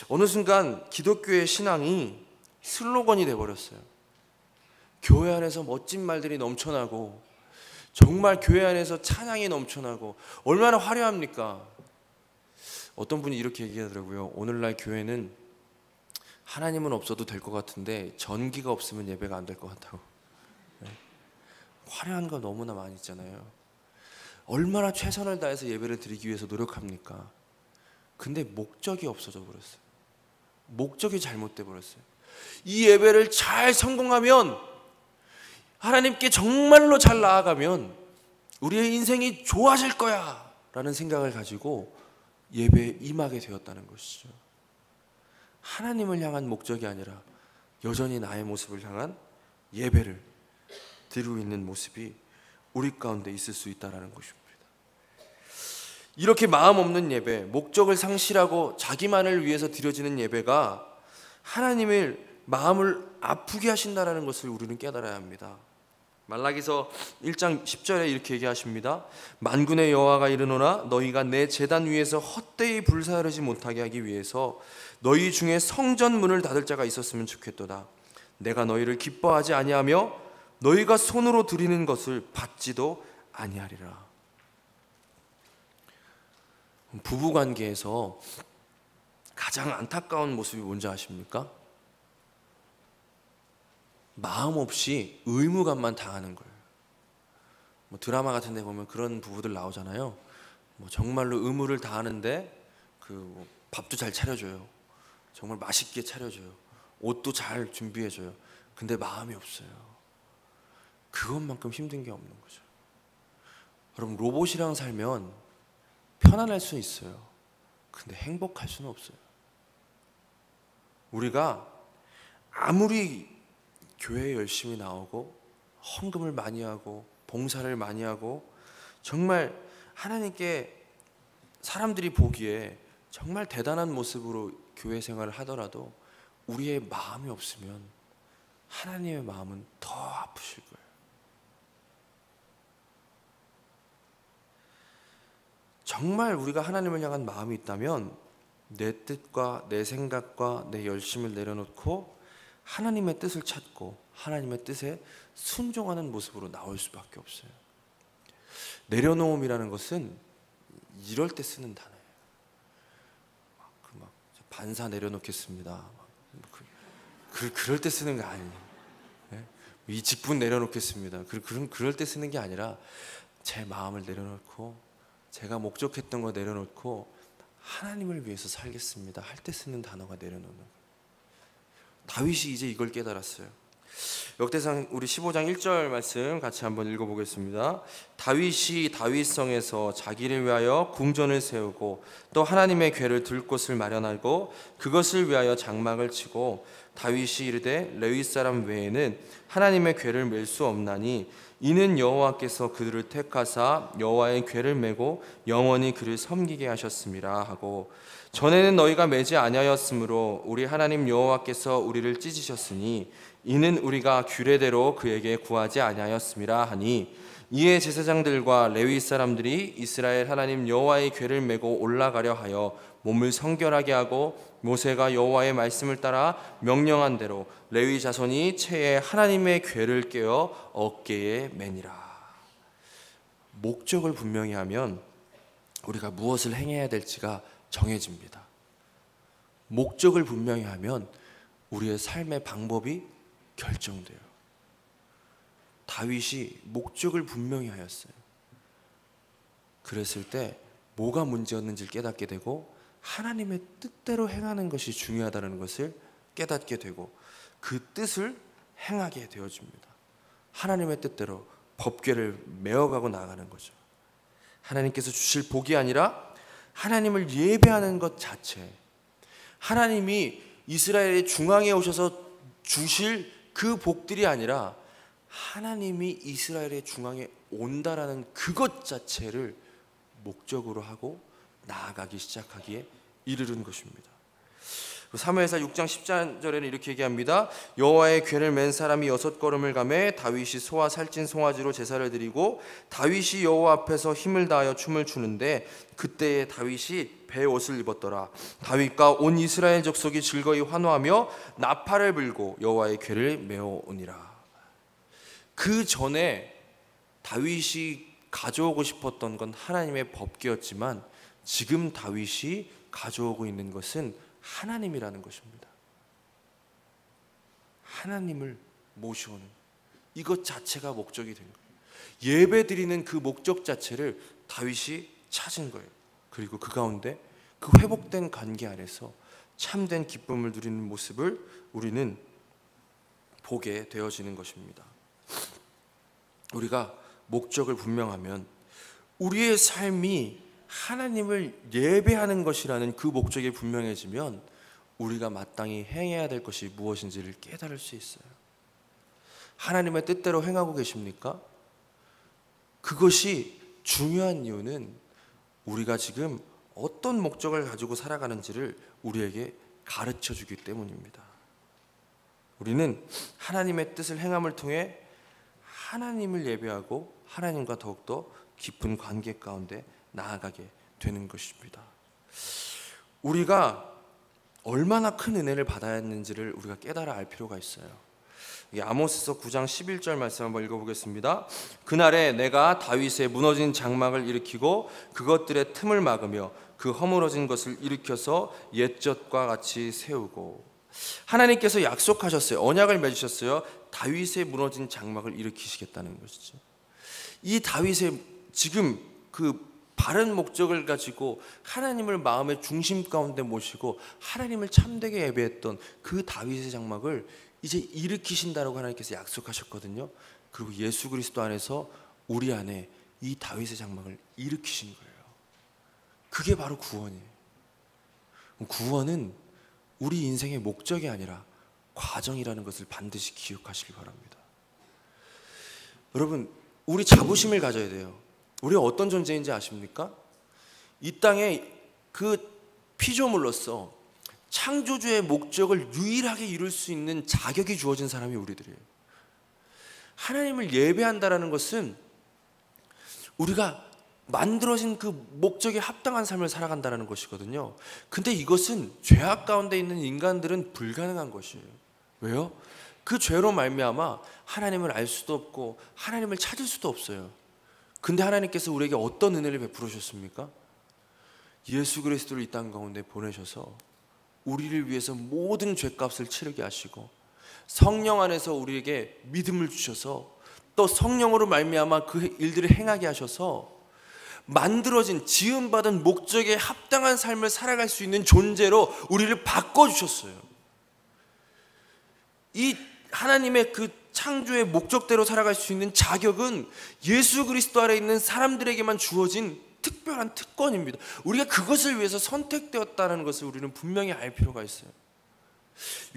어느 순간 기독교의 신앙이 슬로건이 돼버렸어요. 교회 안에서 멋진 말들이 넘쳐나고 정말 교회 안에서 찬양이 넘쳐나고 얼마나 화려합니까? 어떤 분이 이렇게 얘기하더라고요. 오늘날 교회는 하나님은 없어도 될 것 같은데 전기가 없으면 예배가 안 될 것 같다고. 화려한 거 너무나 많이 있잖아요. 얼마나 최선을 다해서 예배를 드리기 위해서 노력합니까? 근데 목적이 없어져 버렸어요. 목적이 잘못돼 버렸어요. 이 예배를 잘 성공하면, 하나님께 정말로 잘 나아가면 우리의 인생이 좋아질 거야 라는 생각을 가지고 예배에 임하게 되었다는 것이죠. 하나님을 향한 목적이 아니라 여전히 나의 모습을 향한 예배를 드리고 있는 모습이 우리 가운데 있을 수 있다는 것입니다. 이렇게 마음 없는 예배, 목적을 상실하고 자기만을 위해서 드려지는 예배가 하나님의 마음을 아프게 하신다는 것을 우리는 깨달아야 합니다. 말라기서 1장 10절에 이렇게 얘기하십니다. 만군의 여호와가 이르노라 너희가 내 제단 위에서 헛되이 불사르지 못하게 하기 위해서 너희 중에 성전 문을 닫을 자가 있었으면 좋겠도다. 내가 너희를 기뻐하지 아니하며 너희가 손으로 드리는 것을 받지도 아니하리라. 부부관계에서 가장 안타까운 모습이 뭔지 아십니까? 마음 없이 의무감만 당하는 거예요. 드라마 같은 데 보면 그런 부부들 나오잖아요. 정말로 의무를 다하는데 밥도 잘 차려줘요. 정말 맛있게 차려줘요. 옷도 잘 준비해줘요. 근데 마음이 없어요. 그것만큼 힘든 게 없는 거죠. 여러분, 로봇이랑 살면 편안할 수 있어요. 근데 행복할 수는 없어요. 우리가 아무리 교회에 열심히 나오고 헌금을 많이 하고 봉사를 많이 하고 정말 하나님께 사람들이 보기에 정말 대단한 모습으로 교회 생활을 하더라도 우리의 마음이 없으면 하나님의 마음은 더 아프실 거예요. 정말 우리가 하나님을 향한 마음이 있다면 내 뜻과 내 생각과 내 열심을 내려놓고 하나님의 뜻을 찾고 하나님의 뜻에 순종하는 모습으로 나올 수밖에 없어요. 내려놓음이라는 것은 이럴 때 쓰는 단어예요. 반사 내려놓겠습니다. 그럴 때 쓰는 거 아니에요. 이 직분 내려놓겠습니다. 그럴 때 쓰는 게 아니라 제 마음을 내려놓고 제가 목적했던 거 내려놓고 하나님을 위해서 살겠습니다 할 때 쓰는 단어가 내려놓는 거예요. 다윗이 이제 이걸 깨달았어요. 역대상 우리 15장 1절 말씀 같이 한번 읽어보겠습니다. 다윗이 다윗성에서 자기를 위하여 궁전을 세우고 또 하나님의 궤를 둘 곳을 마련하고 그것을 위하여 장막을 치고 다윗이 이르되 레위 사람 외에는 하나님의 궤를 맬 수 없나니 이는 여호와께서 그들을 택하사 여호와의 궤를 메고 영원히 그를 섬기게 하셨음이라 하고 전에는 너희가 매지 아니하였으므로 우리 하나님 여호와께서 우리를 찢으셨으니 이는 우리가 규례대로 그에게 구하지 아니하였음이라 하니 이에 제사장들과 레위 사람들이 이스라엘 하나님 여호와의 궤를 메고 올라가려 하여 몸을 성결하게 하고 모세가 여호와의 말씀을 따라 명령한 대로 레위 자손이 채에 하나님의 궤를 꿰어 어깨에 매니라. 목적을 분명히 하면 우리가 무엇을 행해야 될지가 정해집니다. 목적을 분명히 하면 우리의 삶의 방법이 결정돼요. 다윗이 목적을 분명히 하였어요. 그랬을 때 뭐가 문제였는지를 깨닫게 되고 하나님의 뜻대로 행하는 것이 중요하다는 것을 깨닫게 되고 그 뜻을 행하게 되어집니다. 하나님의 뜻대로 법궤를 메어가고 나아가는 거죠. 하나님께서 주실 복이 아니라 하나님을 예배하는 것 자체, 하나님이 이스라엘의 중앙에 오셔서 주실 그 복들이 아니라 하나님이 이스라엘의 중앙에 온다라는 그것 자체를 목적으로 하고 나아가기 시작하기에 이르는 것입니다. 사무엘상 6장 10절에는 이렇게 얘기합니다. 여호와의 궤를 맨 사람이 6걸음을 가매 다윗이 소와 살찐 송아지로 제사를 드리고 다윗이 여호와 앞에서 힘을 다하여 춤을 추는데 그때에 다윗이 베옷을 입었더라. 다윗과 온 이스라엘 족속이 즐거이 환호하며 나팔을 불고 여호와의 궤를 메어오니라. 그 전에 다윗이 가져오고 싶었던 건 하나님의 법궤였지만 지금 다윗이 가져오고 있는 것은 하나님이라는 것입니다. 하나님을 모셔오는 이것 자체가 목적이 된 거예요. 예배 드리는 그 목적 자체를 다윗이 찾은 거예요. 그리고 그 가운데 그 회복된 관계 안에서 참된 기쁨을 누리는 모습을 우리는 보게 되어지는 것입니다. 우리가 목적을 분명하면 우리의 삶이 하나님을 예배하는 것이라는 그 목적이 분명해지면 우리가 마땅히 행해야 될 것이 무엇인지를 깨달을 수 있어요. 하나님의 뜻대로 행하고 계십니까? 그것이 중요한 이유는 우리가 지금 어떤 목적을 가지고 살아가는지를 우리에게 가르쳐 주기 때문입니다. 우리는 하나님의 뜻을 행함을 통해 하나님을 예배하고 하나님과 더욱더 깊은 관계 가운데 나아가게 되는 것입니다. 우리가 얼마나 큰 은혜를 받아야 했는지를 우리가 깨달아 알 필요가 있어요. 아모스서 9장 11절 말씀 한번 읽어보겠습니다. 그날에 내가 다윗의 무너진 장막을 일으키고 그것들의 틈을 막으며 그 허물어진 것을 일으켜서 옛적과 같이 세우고. 하나님께서 약속하셨어요. 언약을 맺으셨어요. 다윗의 무너진 장막을 일으키시겠다는 것이죠. 이 다윗의 지금 그 바른 목적을 가지고 하나님을 마음의 중심 가운데 모시고 하나님을 참되게 예배했던 그 다윗의 장막을 이제 일으키신다라고 하나님께서 약속하셨거든요. 그리고 예수 그리스도 안에서 우리 안에 이 다윗의 장막을 일으키신 거예요. 그게 바로 구원이에요. 구원은 우리 인생의 목적이 아니라 과정이라는 것을 반드시 기억하시기 바랍니다. 여러분, 우리 자부심을 가져야 돼요. 우리가 어떤 존재인지 아십니까? 이 땅에 그 피조물로서 창조주의 목적을 유일하게 이룰 수 있는 자격이 주어진 사람이 우리들이에요. 하나님을 예배한다라는 것은 우리가 만들어진 그 목적에 합당한 삶을 살아간다는 것이거든요. 근데 이것은 죄악 가운데 있는 인간들은 불가능한 것이에요. 왜요? 그 죄로 말미암아 하나님을 알 수도 없고 하나님을 찾을 수도 없어요. 근데 하나님께서 우리에게 어떤 은혜를 베풀어 주셨습니까? 예수 그리스도를 이 땅 가운데 보내셔서 우리를 위해서 모든 죄값을 치르게 하시고 성령 안에서 우리에게 믿음을 주셔서 또 성령으로 말미암아 그 일들을 행하게 하셔서 만들어진 지음받은 목적에 합당한 삶을 살아갈 수 있는 존재로 우리를 바꿔주셨어요. 이 하나님의 그 창조의 목적대로 살아갈 수 있는 자격은 예수 그리스도 아래 있는 사람들에게만 주어진 특별한 특권입니다. 우리가 그것을 위해서 선택되었다는 것을 우리는 분명히 알 필요가 있어요.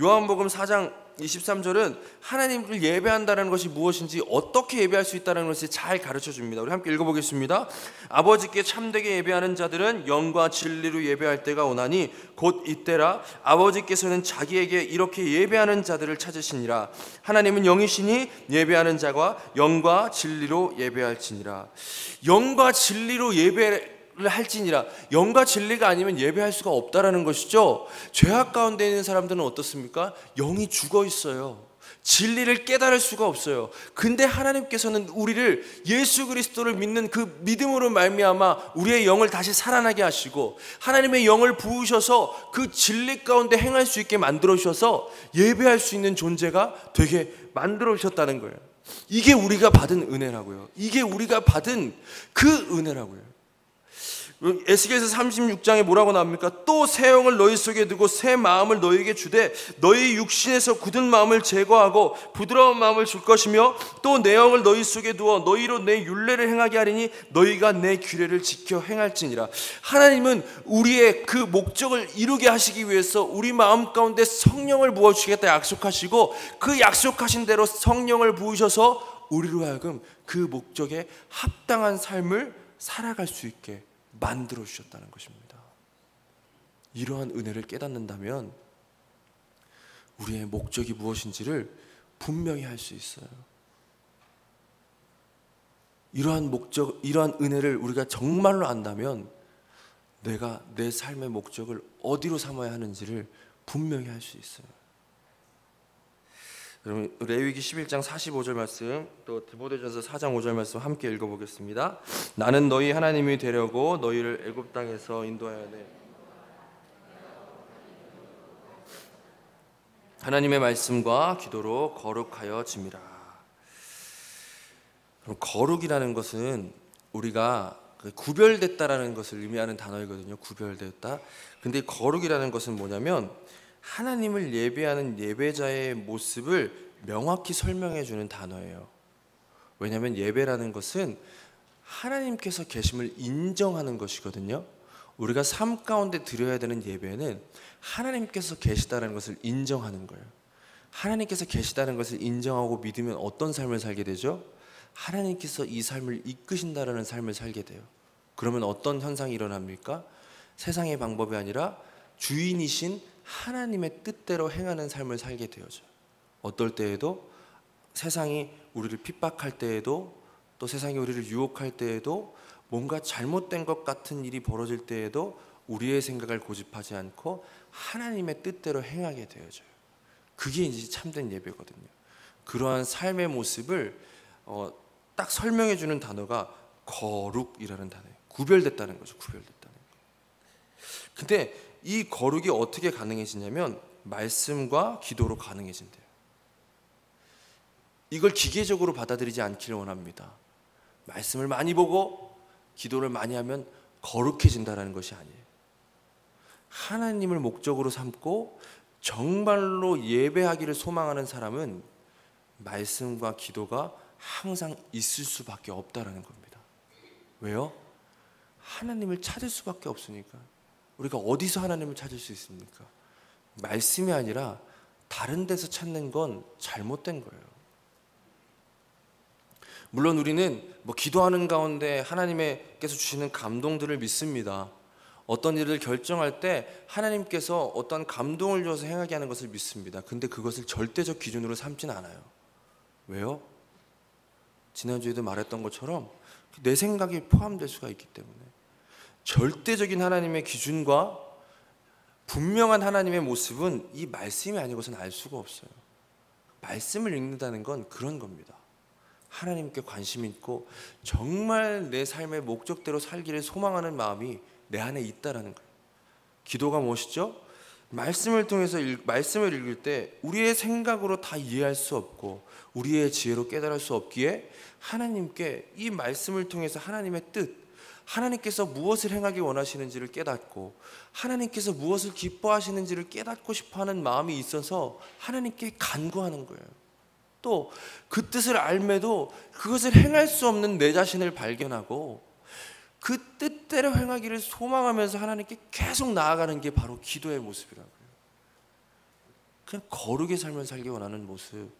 요한복음 4장 23절은 하나님을 예배한다는 것이 무엇인지 어떻게 예배할 수 있다는 것을 잘 가르쳐 줍니다. 우리 함께 읽어보겠습니다. 아버지께 참되게 예배하는 자들은 영과 진리로 예배할 때가 오나니 곧 이때라. 아버지께서는 자기에게 이렇게 예배하는 자들을 찾으시니라. 하나님은 영이시니 예배하는 자가 영과 진리로 예배할지니라. 영과 진리로 예배를 할지니라. 영과 진리가 아니면 예배할 수가 없다라는 것이죠. 죄악 가운데 있는 사람들은 어떻습니까? 영이 죽어 있어요. 진리를 깨달을 수가 없어요. 근데 하나님께서는 우리를 예수 그리스도를 믿는 그 믿음으로 말미암아 우리의 영을 다시 살아나게 하시고 하나님의 영을 부으셔서 그 진리 가운데 행할 수 있게 만들어 주셔서 예배할 수 있는 존재가 되게 만들어 주셨다는 거예요. 이게 우리가 받은 은혜라고요. 이게 우리가 받은 그 은혜라고요. 에스겔서 36장에 뭐라고 나옵니까? 또 새 영을 너희 속에 두고 새 마음을 너희에게 주되 너희 육신에서 굳은 마음을 제거하고 부드러운 마음을 줄 것이며 또 내 영을 너희 속에 두어 너희로 내 율례를 행하게 하리니 너희가 내 규례를 지켜 행할지니라. 하나님은 우리의 그 목적을 이루게 하시기 위해서 우리 마음 가운데 성령을 부어주시겠다 약속하시고 그 약속하신 대로 성령을 부으셔서 우리로 하여금 그 목적에 합당한 삶을 살아갈 수 있게 만들어 주셨다는 것입니다. 이러한 은혜를 깨닫는다면 우리의 목적이 무엇인지를 분명히 할 수 있어요. 이러한 목적, 이러한 은혜를 우리가 정말로 안다면 내가 내 삶의 목적을 어디로 삼아야 하는지를 분명히 할 수 있어요. 여러분, 레위기 11장 45절 말씀, 또 디모데전서 4장 5절 말씀 함께 읽어보겠습니다. 나는 너희 하나님이 되려고 너희를 애굽 땅에서 인도하였네. 하나님의 말씀과 기도로 거룩하여 짐이라. 그럼 거룩이라는 것은 우리가 구별됐다라는 것을 의미하는 단어이거든요. 구별됐다. 근데 거룩이라는 것은 뭐냐면 하나님을 예배하는 예배자의 모습을 명확히 설명해 주는 단어예요. 왜냐하면 예배라는 것은 하나님께서 계심을 인정하는 것이거든요. 우리가 삶 가운데 드려야 되는 예배는 하나님께서 계시다는 것을 인정하는 거예요. 하나님께서 계시다는 것을 인정하고 믿으면 어떤 삶을 살게 되죠? 하나님께서 이 삶을 이끄신다라는 삶을 살게 돼요. 그러면 어떤 현상이 일어납니까? 세상의 방법이 아니라 주인이신 하나님의 뜻대로 행하는 삶을 살게 되어져요. 어떨 때에도 세상이 우리를 핍박할 때에도 또 세상이 우리를 유혹할 때에도 뭔가 잘못된 것 같은 일이 벌어질 때에도 우리의 생각을 고집하지 않고 하나님의 뜻대로 행하게 되어져요. 그게 이제 참된 예배거든요. 그러한 삶의 모습을 딱 설명해 주는 단어가 거룩이라는 단어예요. 구별됐다는 거죠. 구별됐다는 거. 근데 이 거룩이 어떻게 가능해지냐면 말씀과 기도로 가능해진대요. 이걸 기계적으로 받아들이지 않기를 원합니다. 말씀을 많이 보고 기도를 많이 하면 거룩해진다는 것이 아니에요. 하나님을 목적으로 삼고 정말로 예배하기를 소망하는 사람은 말씀과 기도가 항상 있을 수밖에 없다라는 겁니다. 왜요? 하나님을 찾을 수밖에 없으니까. 우리가 어디서 하나님을 찾을 수 있습니까? 말씀이 아니라 다른 데서 찾는 건 잘못된 거예요. 물론 우리는 기도하는 가운데 하나님께서 주시는 감동들을 믿습니다. 어떤 일을 결정할 때 하나님께서 어떤 감동을 주어서 행하게 하는 것을 믿습니다. 근데 그것을 절대적 기준으로 삼진 않아요. 왜요? 지난주에도 말했던 것처럼 내 생각이 포함될 수가 있기 때문에 절대적인 하나님의 기준과 분명한 하나님의 모습은 이 말씀이 아니고서는 알 수가 없어요. 말씀을 읽는다는 건 그런 겁니다. 하나님께 관심 있고 정말 내 삶의 목적대로 살기를 소망하는 마음이 내 안에 있다라는 거예요. 기도가 무엇이죠? 말씀을 통해서 말씀을 읽을 때 우리의 생각으로 다 이해할 수 없고 우리의 지혜로 깨달을 수 없기에 하나님께 이 말씀을 통해서 하나님의 뜻, 하나님께서 무엇을 행하기 원하시는지를 깨닫고 하나님께서 무엇을 기뻐하시는지를 깨닫고 싶어하는 마음이 있어서 하나님께 간구하는 거예요. 또 그 뜻을 알매도 그것을 행할 수 없는 내 자신을 발견하고 그 뜻대로 행하기를 소망하면서 하나님께 계속 나아가는 게 바로 기도의 모습이라고요. 그냥 거룩의 삶을 살기 원하는 모습,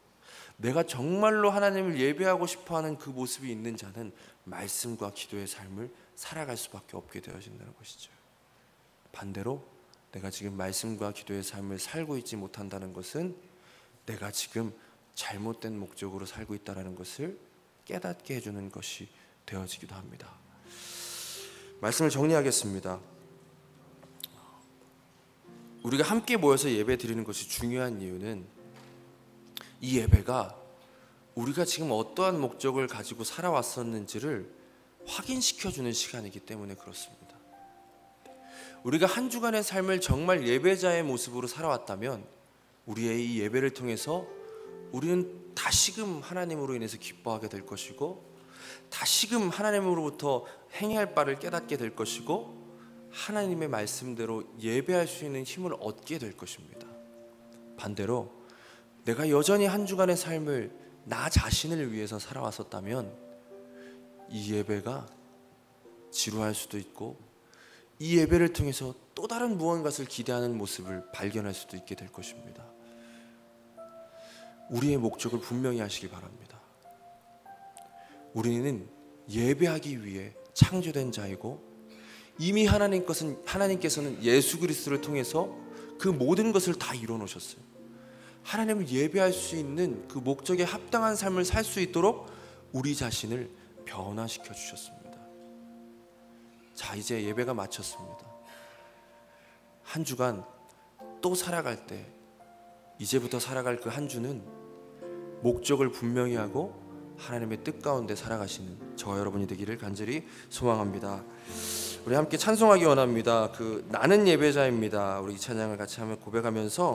내가 정말로 하나님을 예배하고 싶어하는 그 모습이 있는 자는 말씀과 기도의 삶을 살아갈 수밖에 없게 되어진다는 것이죠. 반대로 내가 지금 말씀과 기도의 삶을 살고 있지 못한다는 것은 내가 지금 잘못된 목적으로 살고 있다는 것을 깨닫게 해주는 것이 되어지기도 합니다. 말씀을 정리하겠습니다. 우리가 함께 모여서 예배 드리는 것이 중요한 이유는 이 예배가 우리가 지금 어떠한 목적을 가지고 살아왔었는지를 확인시켜주는 시간이기 때문에 그렇습니다. 우리가 한 주간의 삶을 정말 예배자의 모습으로 살아왔다면 우리의 이 예배를 통해서 우리는 다시금 하나님으로 인해서 기뻐하게 될 것이고, 다시금 하나님으로부터 행해야 할 바를 깨닫게 될 것이고, 하나님의 말씀대로 예배할 수 있는 힘을 얻게 될 것입니다. 반대로 내가 여전히 한 주간의 삶을 나 자신을 위해서 살아왔었다면 이 예배가 지루할 수도 있고, 이 예배를 통해서 또 다른 무언가를 기대하는 모습을 발견할 수도 있게 될 것입니다. 우리의 목적을 분명히 하시기 바랍니다. 우리는 예배하기 위해 창조된 자이고, 이미 하나님께서는 예수 그리스도를 통해서 그 모든 것을 다 이뤄 놓으셨어요. 하나님을 예배할 수 있는 그 목적에 합당한 삶을 살 수 있도록 우리 자신을 변화시켜 주셨습니다. 자, 이제 예배가 마쳤습니다. 한 주간 또 살아갈 때, 이제부터 살아갈 그 한 주는 목적을 분명히 하고 하나님의 뜻 가운데 살아가시는 저와 여러분이 되기를 간절히 소망합니다. 우리 함께 찬송하기 원합니다. 나는 예배자입니다. 우리 이 찬양을 같이 하며 고백하면서